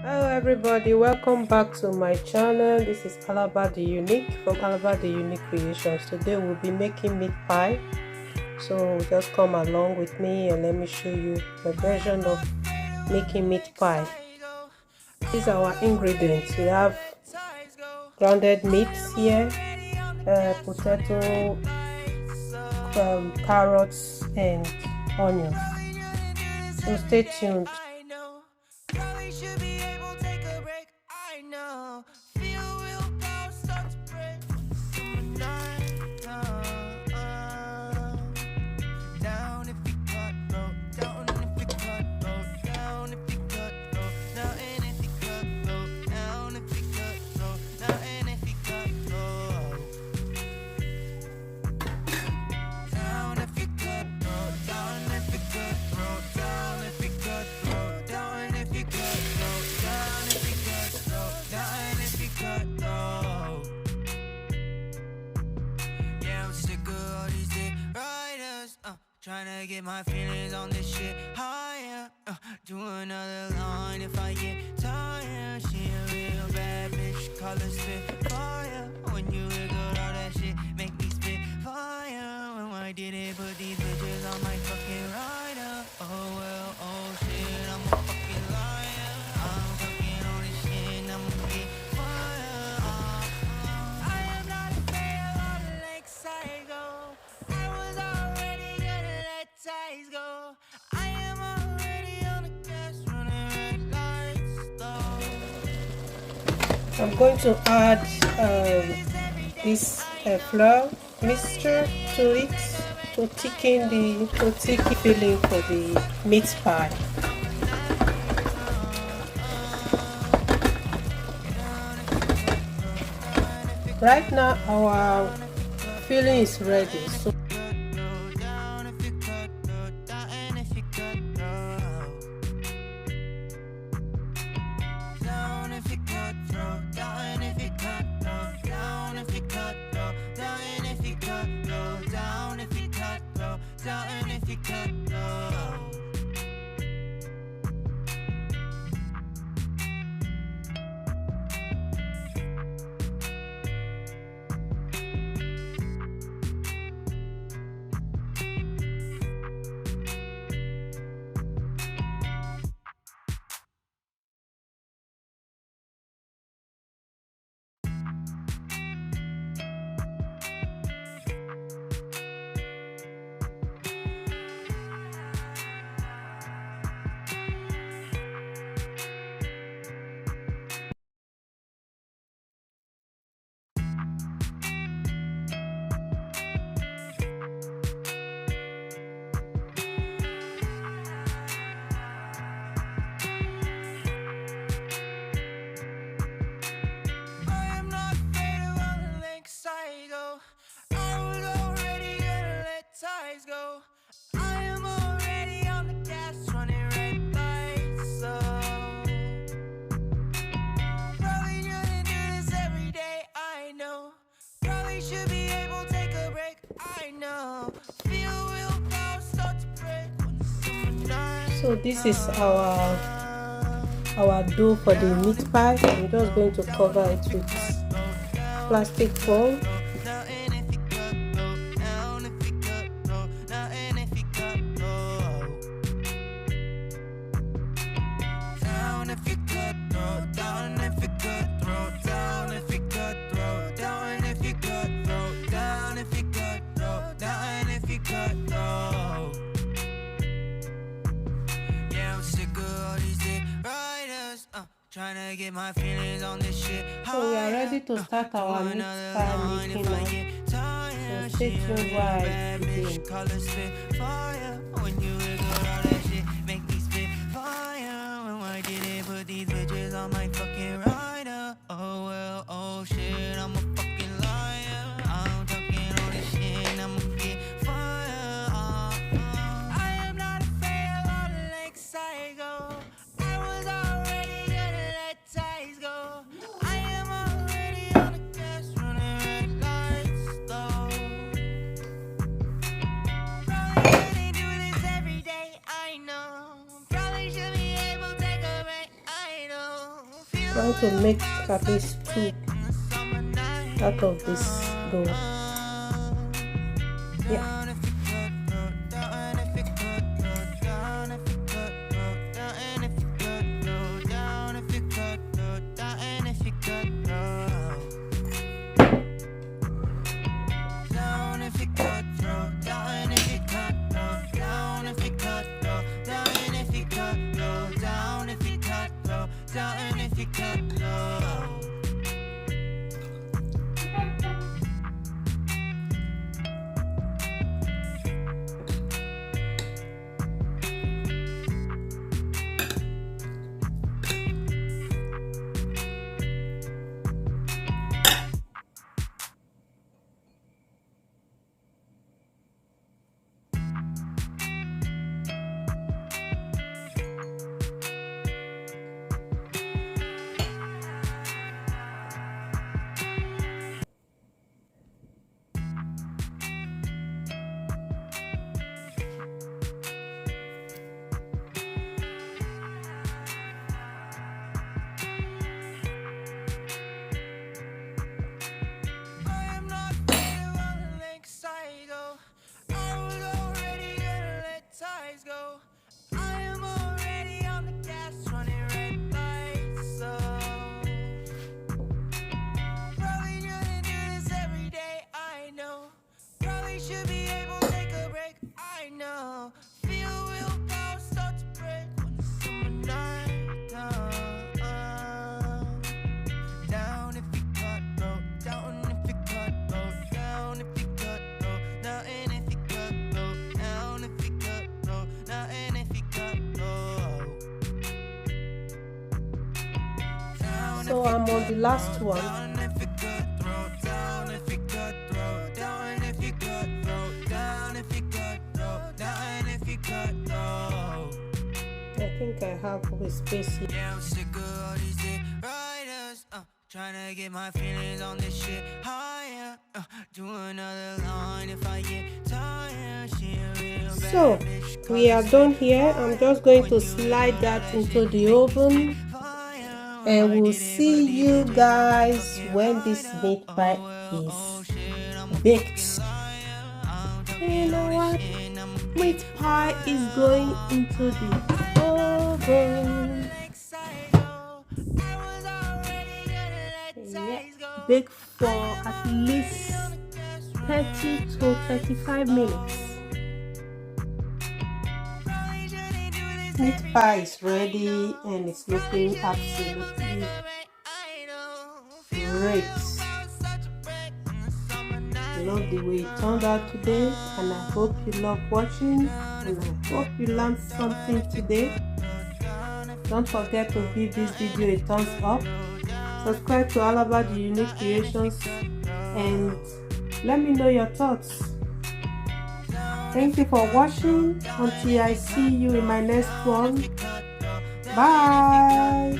Hello everybody, welcome back to my channel. This is Alaba the Unique from Alaba the Unique Creations. Today we'll be making meat pie. So just come along with me and let me show you the version of making meat pie. These are our ingredients. We have grounded meats here, potato, carrots and onions. So stay tuned. Trying to get my feelings on this shit higher. Do another line if I get tired. She a real bad bitch, call her spit fire. When you wiggle all that shit, make me spit fire. When I didn't put these bitches on my fucking rider. Oh well, oh shit, I'm a fucking liar. I'm fucking on this shit, I'm gonna get fire. I am not afraid of all the lakes I go. I was already gonna let ties go. I am already on the gas, running red lights though. I'm going to add this flour mixture to it to thicken the filling for the meat pie. Right now our filling is ready, so go. I am already on the gas, running red lights. So probably shouldn't do this every day. I know. Probably should be able to take a break. I know. Feel willpower start to break when the summer night. So this is our dough for the meat pie. I'm just going to cover it with plastic foil. Trying to get my feelings on this shit. So we are ready to start our meat pie making now. So stay tuned while I begin. When you wiggle all that shit, make me spit fire. When I didn't put these bitches on my fucking rider. Oh well, oh shit, I'm a fucking liar. I'm talking all this shit, I'm gonna get fire. I am not afraid of all the lakes I go. I was already gonna let ties go. I am already on the gas, running red lights though. Probably shouldn't do Trying to make at least 2 out of this dough. Yeah. So I'm on the last one. I think I have a space here. Yeah, I'm sick of all these dick riders, trying to get my feelings on this shit higher, do another line if I get tired. She a real bad So bitch, we are done here. I'm just going to slide that into the oven, and we'll see you guys when this meat pie is baked. You know what? Meat pie is going into the oven. Yeah, bake for at least 30 to 35 minutes. Meat pie is ready and it's looking absolutely great. I love the way it turned out today, and I hope you love watching, and I hope you learned something today. Don't forget to give this video a thumbs up, subscribe to Alaba the Unique Creations, and let me know your thoughts. Thank you for watching. Until I see you in my next one. Bye.